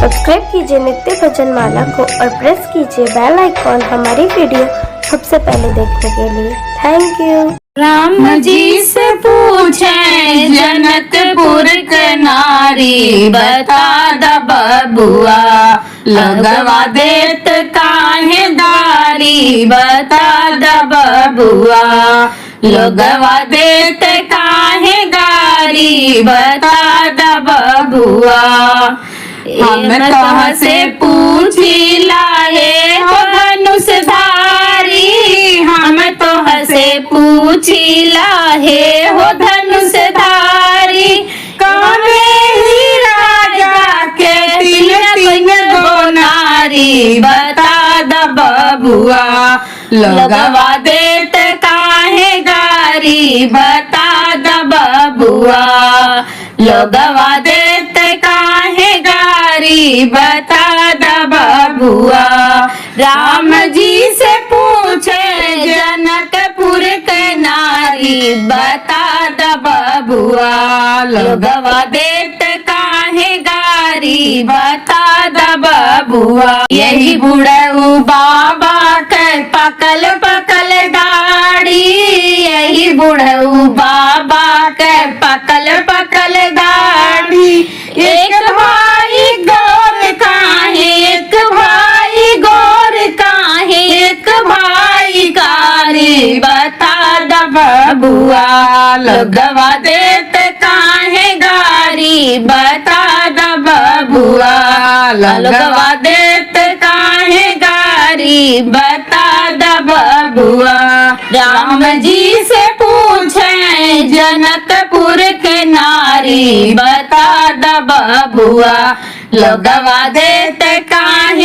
Subscribe कीजिए नित्य भजन माला को और प्रेस कीजिए बेल आइकॉन हमारी वीडियो सबसे पहले देखने के लिए। Thank you. राम जी से पूछे जनकपुर के नारी, बता द बबुआ लगवा देत काहे दारी, बता द बबुआ लगवा देत काहे गारी, बता द बबुआ। हम कहाँ से पूछी लाए हो धनुषधारी, हम तो हसे पूछी लाहे हो धनुषधारी, कावे ही राजा के तीन तीन गो नारी, बता द बबुआ लगवा देत काहे गारी, बता द बबुआ लगवा देत काहे गारी, बता द बबुआ। राम जी से पूछे जनकपुर के नारी, बता द बबुआ लगवा देत काहे गारी, बता द बबुआ। यही बुढ़ऊ बाबा के पकल पकल दाढ़ी, यही बुढ़ऊ बाबा के पकल पकल दाढ़ी, एक भाई गौर काहे, एक भाई गौर काहे, एक भाई कारी, बता द बबुआ लगवा देत काहे गारी, बता द बबुआ लगवा देत काहे गारी, बता द बबुआ। राम जी से पूछे जनकपुर के नारी, बता द बबुआ लगवा देत काहे